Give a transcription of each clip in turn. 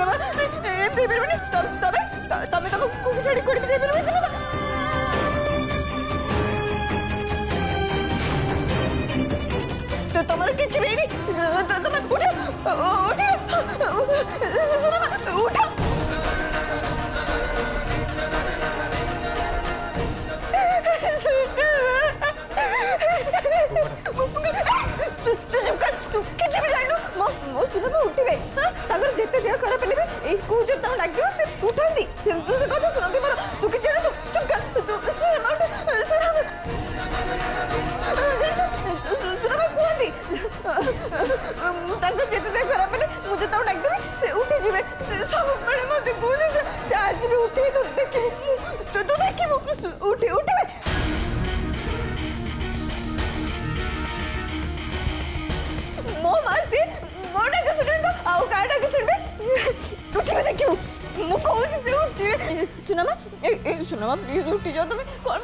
Cinema एमती परबनी तबे तबे तब को छाड़ी कोड़ी जाई परबनी सिनेमा तो तुम्हारे किछ भी नहीं तुम उठो सिनेमा उठो जेते देह खराब हेले ए को जो तम डाक दियो से उठांदी से तू से कथा सुनंदी पर तू कि जाने तू चुप कर तू सुन कोंदी तक जेते देह खराब हेले मुझे तम डाक देबे से उठी जिवे सब बड़े मते कोनी से आज भी उठी तो देखि तो देखि उठी उठी मो मासी मोटा के सुने तो आउ काटा के सुनबे उठिबे देखियो मु कहू से उठिबे सुनमा ए सुनमा प्लीज उठी जाओ तुम कोन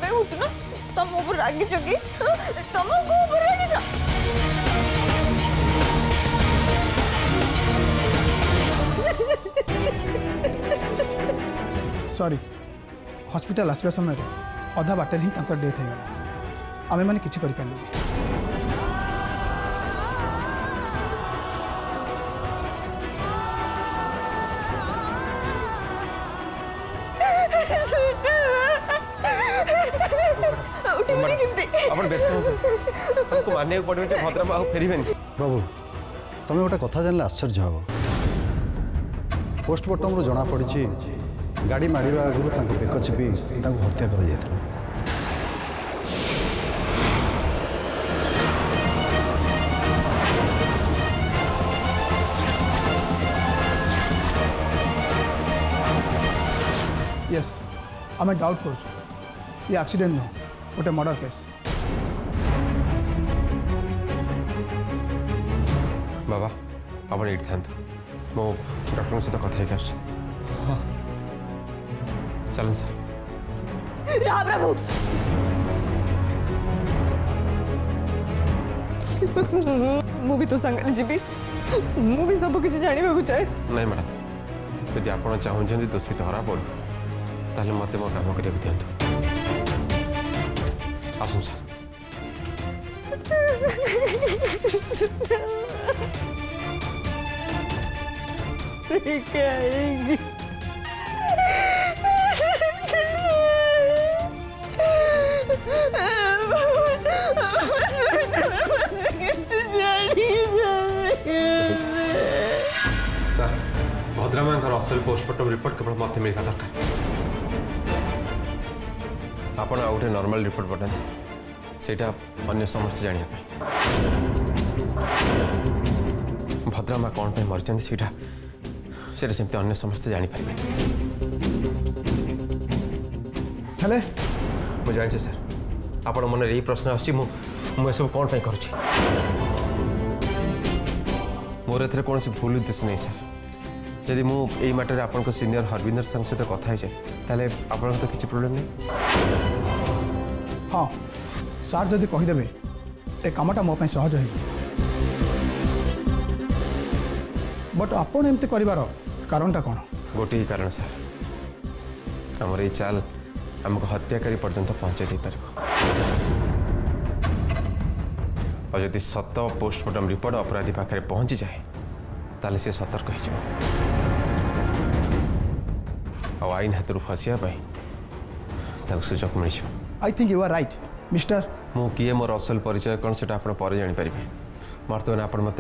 पे उठ ना तुम ऊपर रागी चकी तुम को ऊपर रागी जा सॉरी हॉस्पिटल आसवा समय अधा बाटर ही तांकर डेथ हो गला आमे माने किछि करि पालु अपन व्यस्त हमको मानने पड़े भद्रमा आ फेरबे प्रभु तुम्हें गोटे कथा जानले आश्चर्य हम पोस्टमार्टम जना पड़ी गाड़ी मारिबा आगु बेक चिपी हत्या कर यस आम डाउट कर ये एक्सीडेंट नुह गोटे मर्डर केस बाबा अपन ये था मो डॉक्टर सहित कथा चलन सर राम प्रभु मु भी तो संग जीवी मु भी सब किछि जानिबा को चाहे नहीं मैडम यदि आप चाहते दोषी धरा पड़ू ताले मत मो काम कर दिंतु आसुन सर सर भद्रमा असल पोस्टमार्टम रिपोर्ट केवल मत मिलता दरकार आपण आ गोटे नॉर्मल रिपोर्ट पठाते सेटा अन्य समस्त जानिया भद्रमा कौन पे मरचंदी सेटा सेमती अन्य समस्त जानी पारे हेले मुझे जानी सर आपण मन यही प्रश्न आसब कौन पे करुच्ची मोर ए कौन भूल उद्देश्य नहीं सर जदि मुझे मैटर आप सीनियर हरविंदर सर सहित कथा है आप तो किसी प्रोब्लेम नहीं हाँ सार जदि कहीदेवे ए कामटा मो सहज हो बट आपन एमती कर कारणटा कौन गोटे ही कारण सर आमर ये चाल आमको हत्याकारी पर्यंत पहुँचे दे पार और जदि सत पोस्टमार्टम रिपोर्ट अपराधी पाखे पहुँची जाए ताले से सतर्क हो आईन हाथ फसिया सुजोग मिल I think you are right mister मु किए मोर असल परिचय कौन से जापर बर्तमान आप मत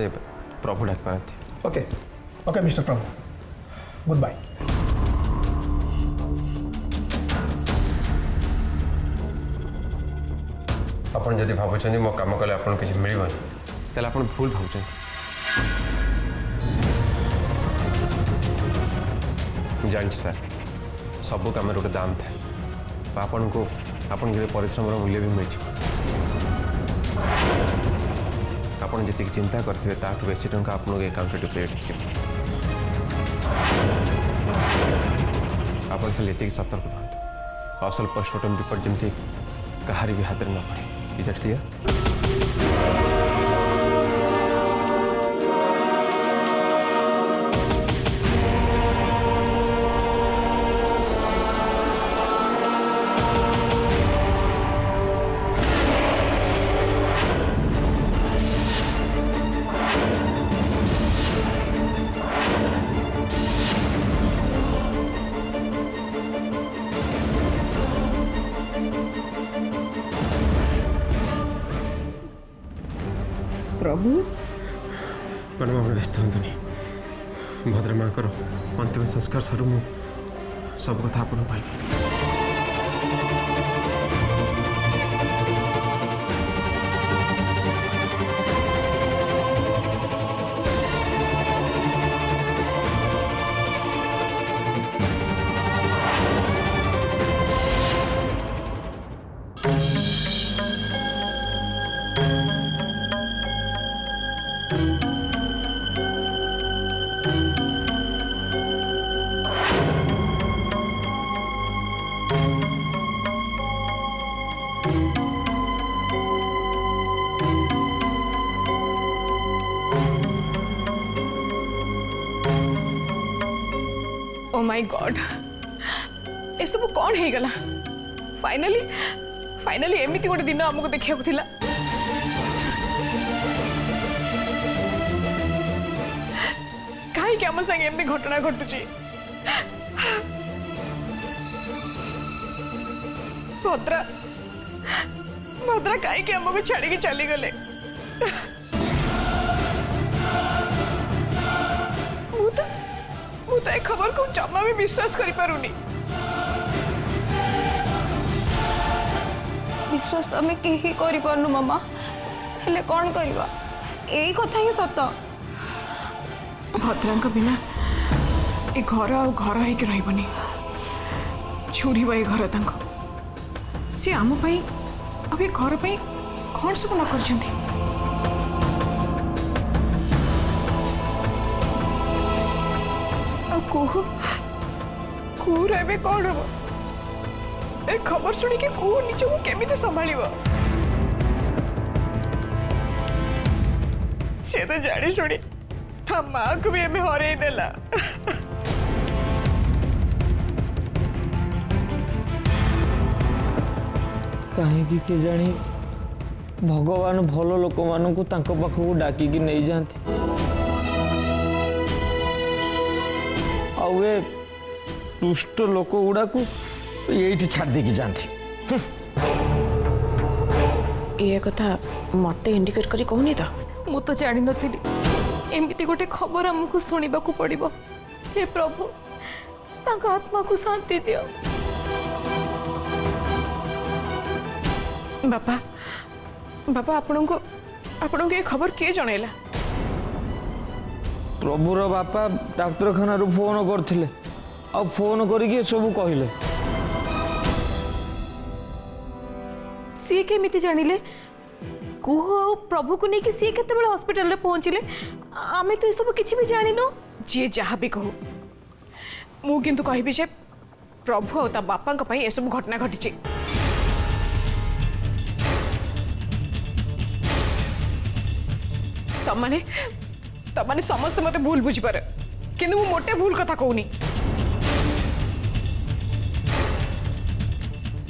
प्रभु डाक पारती ओके ओके मिस्टर प्रभु गुड बाय आपन जदि भावुं मो कम कले आपन किसी मिलबन तेल आप भूल भावुं जान सर सबू कम गोटे दाम था आपन को आपन परिश्रम मूल्य भी मिल आपन जी चिंता करते ताठू बेसी टंका आपको अकाउंट डिपोजिट आप खाली ये सतर्क रुहतु असल पोस्टमार्टम रिपोर्ट जमी कहार भी हाथ में न पड़े इज दैट क्लियर मैडम आप व्यस्त हूँ भद्रा माँ अंतिम संस्कार सरू मु सब कथा आपको कहबी। ओ माय गॉड ए सब कौन है गला फाइनली फाइनली एमिति गोटे दिन हमको देखिया थिला काहे आम संगे एमती घटना घटुची भद्रा भद्रा काहे हमको छाड़ी के चली गले तो एक खबर को जमा भी विश्वास करि पारुनी। विश्वास तो आम कहीं कर मामा हेले कौन करवा यही कथा ही सत भद्रा बिना ए घर आ घर है रही छुड़ी ए घर तक सी आम अब ए घर पर कौन सब न कर कौन रे कौन हम ए खबर शुणी के कौ निज को केमिति संभाल से तो जानी शुणी माँ को भी हमें हर देला कहीं के जानी भगवान भल लोक मान पाखक डाकिकी नहीं जाती आए दुष्ट लोक गुड़ा को ये छाड़ देकी जाती ये कथा मत इंडिकेट करी कहूनी तो मु तो जानी नी एमती गोटे खबर आमको शुणा पड़ो। हे प्रभु तांका आत्मा को शांति दियो। बापा बापा आपन ये खबर किए जनइला प्रभुर बापा डाक्तरखाना फोन करथिले आ फोन करके सब कहले सी केमिति जानिले कुह आ प्रभु को लेकिन सी केते बेला हॉस्पिटल रे पहुंचिले आमे तो सब किछि भी जानिनो जी जहाँ भी कहू मु किंतु कहबी जे प्रभु आ ता बापा का पई ए सब घटना घटिछि तमाने समस्त मते भूल बुझी पारे किंतु मु मोटे भूल कथा कहूनी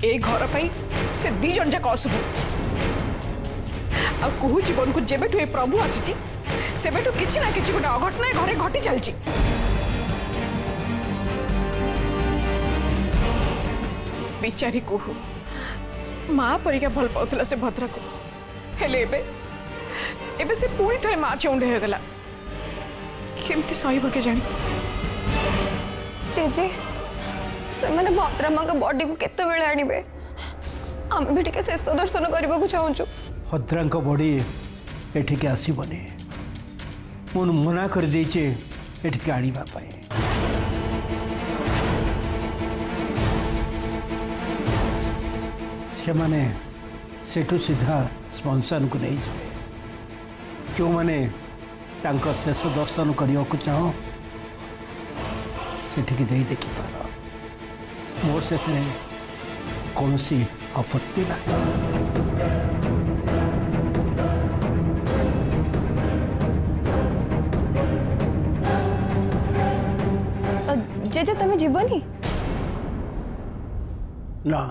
ए घर पाई से दी जन जाक अशुभ आ कहू जीवन को जेबेठु ए प्रभु आसी सेबेठु किछि ना किछि गोटे अघटना घरे घटी चलछि बिचारी कहू माँ परिका भल पाउथला से भद्रा को हेले एबे से पूरी थरे माँ चौंडे हो गला केमती सही के जानी जेजे से माने भद्रा माँ का बॉडी को केते बेले आनिबे आम भी टिके शेष दर्शन करबा को चाहूछु भद्रा बॉडी एठिके आसबनी मु मना कर देचे एठिके आनिबा पाए से माने सेठू सीधा स्मशान को नहीं जाए क्यों माने तांकर शेष दर्शन करने को चाहो सेठिके जाई देखि पार मोर से कौन सी आपत्ति ना जेजे तमें जीवनी ना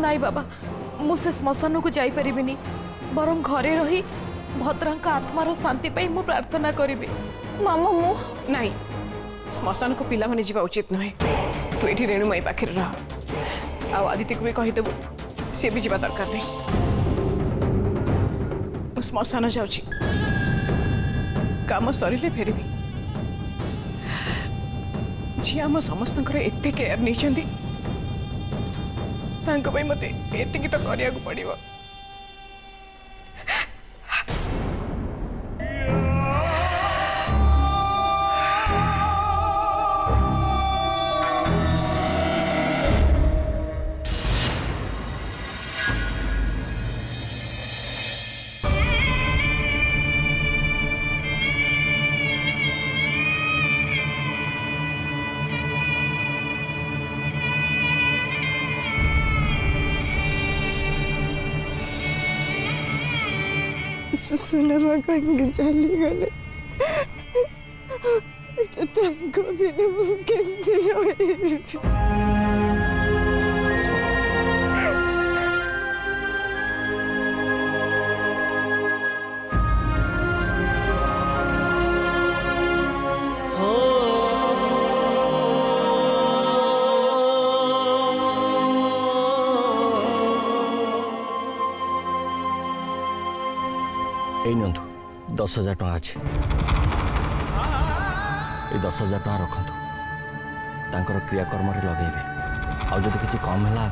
नाई बाबा मुझे श्मशान को जाई परिबिनी बरं घरे रही भद्रा आत्मार शांति पाई मु प्रार्थना करी मामा मु नहीं श्मशान को पिला माने जीवा उचित नुहे तू ये रेणु माई पाखे रह आदित्य को भी कहीदेबू सी भी जीवा दरकार नहीं श्मशान जाऊँगी काम सरिले फेरबी झी आम समस्त एत केयर नहीं मत एति तो करिया पड़ो। सुनमा कहीं चली गले नियंतु 10,000 टଙ୍କା अच्छे ये 10,000 टଙ୍କା रखतु तांकर क्रियाकर्म लगेबे आउ जदि किसी कम है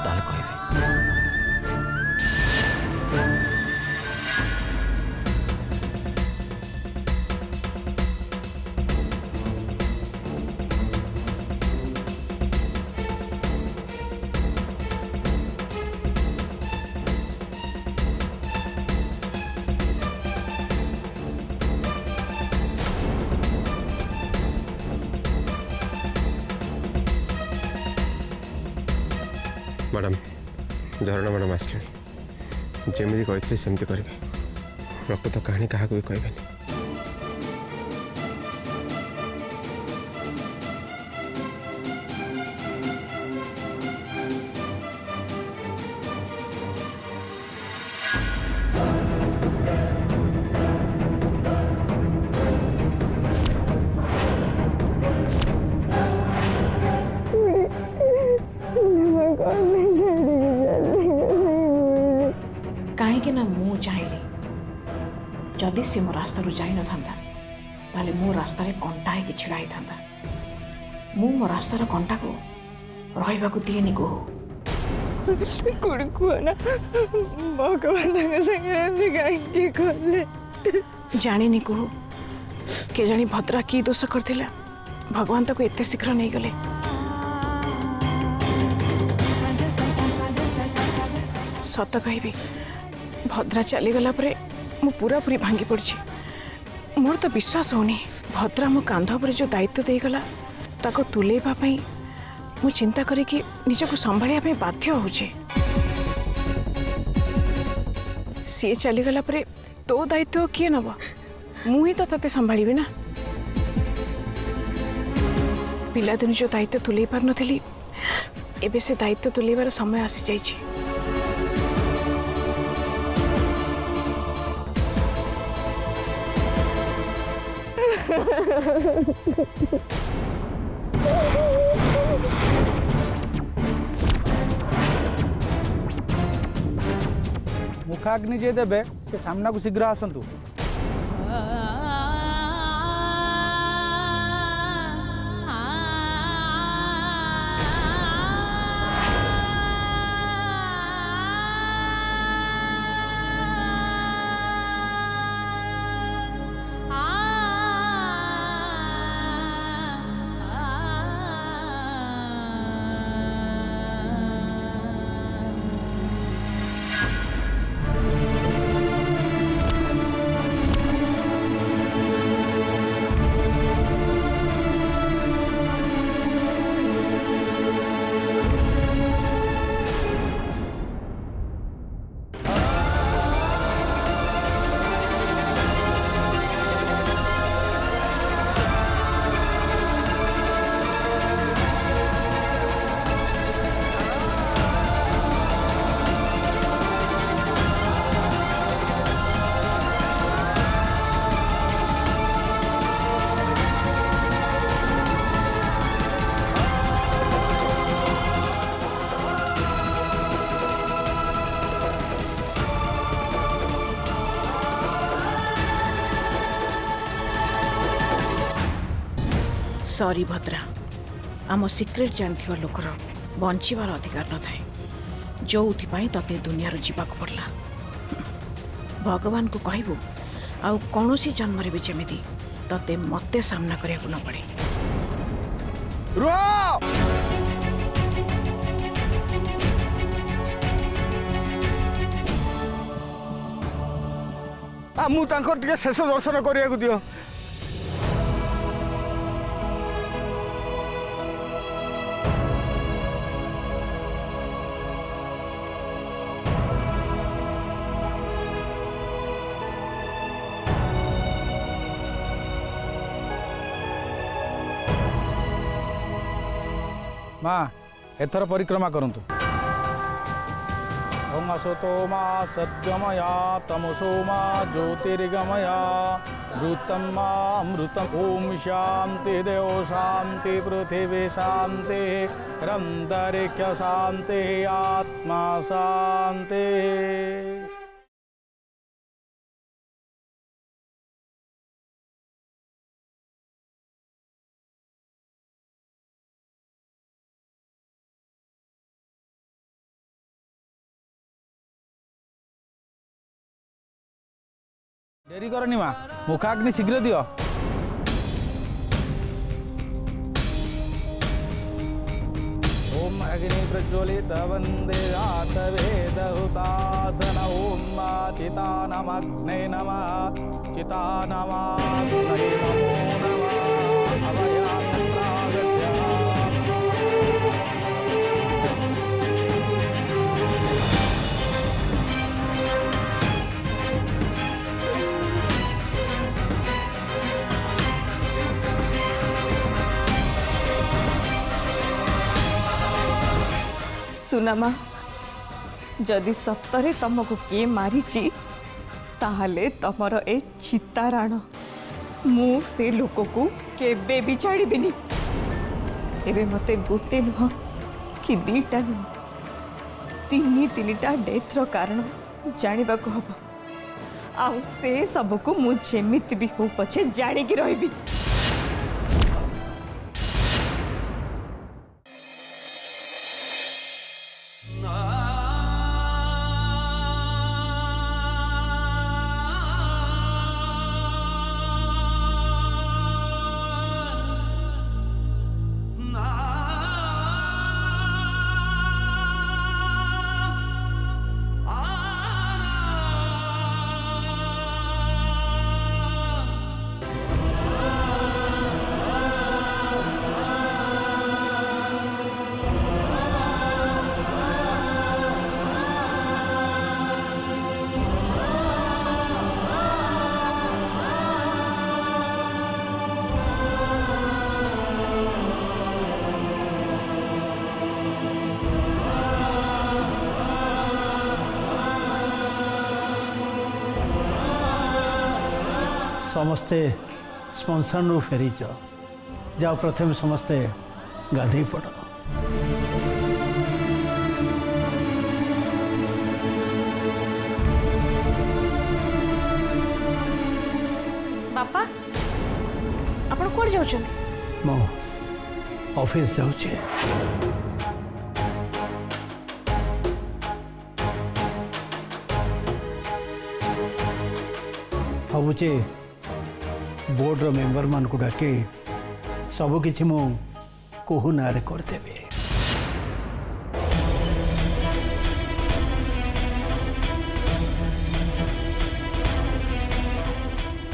ताले कहबे। मैडम झरणा मैडम आसले जमी कही सेमती करेंगे प्रकृत कहानी क्या भी कहबेनि। कहीं ना मु चाहिए जदि सी मो रास्ता जाई न था ताले मो रास्ता कंटा है छिड़ा ही था मो रास्तार कंटा को रहा दिएनि को कुड़कुआना भगवान कहीं कले जानी को के जानी भद्रा की दोष करथिला भगवान ताको एते शीघ्र नहीं गले। सत कहबी भद्रा चलीगला मु पूरा पूरी भांगी पड़ी मोर तो विश्वास होनी भद्रा मो कांध पर जो दायित्व देगला ताको तुलेवाई मु चिंता करी निजको संभालिया बाध्य होचे सी चलीगला तो दायित्व किए नब मुही तो तते संभाली ना पिलादिन जो दायित्व तुले पार नथिली एबे से दायित्व तुलेबार समय आसी जाइछि। मुखाग्नि जे देवे से सामना को शीघ्र आसतु। सॉरी भद्रा आम सिक्रेट जानथिबा लोकर बंचिबार अधिकार न थाए जो तते दुनिया जीवाक पड़ला भगवान को कहबू आउ कौनसी जन्म भी जमीती तते मते सामना करिया न पड़े। मु टे शेष दर्शन करने दियो। माँ एथर परिक्रमा करंतु। ओम असतो मा सत्यमया तमसो मा ज्योतिर्गमया ऋतम मा अमृतम। ओम शांति देव शांति पृथिवी शांति रंतरिक्ष शांति आत्मा शांति। डेरी करनी माँ मुखाग्नि शीघ्र दियो। ओम अग्नि प्रज्वलित वंदे रात वेद हुतासन। ओम चितानमग्ने नमः चितानमाग्ने नमो नमः अभयान्त्रागच्छ। सुनमा जदि सत्तरे तुमको किए मारिची ताहले तमर ए चिताराण मु से लोक को केबे भी छाड़बीनी। एबे मते गोटे नुह कि दीटा नुह तीन डेथर कारण जानिबा को हबो। आउ से सबको मु जेमिति भी हो पछे जानिकी रहबी। समस्ते स्पंसन रु फेरीच जाओ प्रथम समस्ते गाधई पड़। बापा आपण कोड जाउछन? मो ऑफिस जाउछे। भावुचे बोर्ड मेंबर मान को डाके सब किछि मो कोहु नारे करदेबे।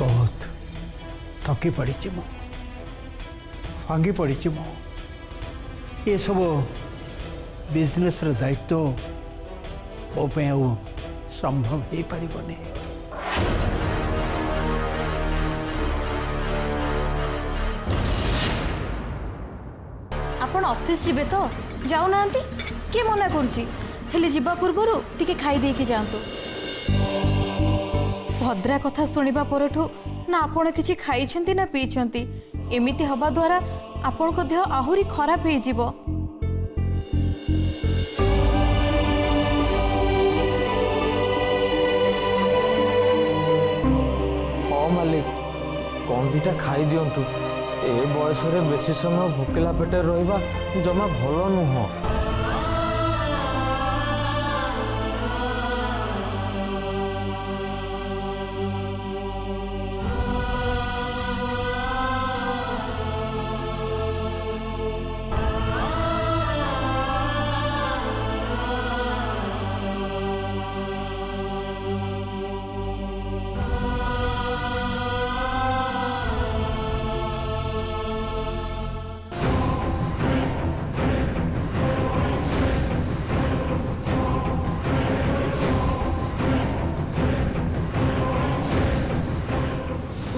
बहुत थकी पड़ी मो भांगी पड़ी मो ये सब बिजनेस दायित्व मो पे संभव हो पारिबनी। आपण ऑफिस जीवे तो जाऊ नांती के मना करूची हेले जीवा पूर्वरु टिके खाई देके जांतो। भद्रा कथा सुनिबा परठू ना आपण किछि खाइछंती ना पीछंती एमिति हबा द्वारा आपण को देह आहुरी खराब हे जीवो। हाँ मालिक कौन दीटा खाई दिंतु ए बयस बेसी समय भोकिला पेटे रहिबा जमा भल नुह।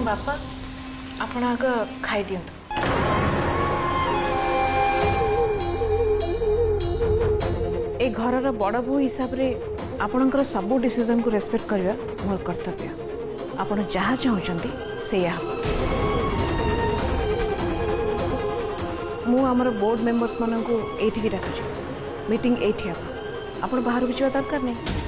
बापा आपण आग खाई दियंतु। ए घरर बड़ बो हिसाब रे आपणकर सबू डिसीजन को रेस्पेक्ट करबा मोर कर्तव्य। आपण जहाँ चाहूचंती सेया मु आमर बोर्ड मेंबर्स मानन को एठी डाकुची मीटिंग एठी आपण बाहर को दरकार नहीं।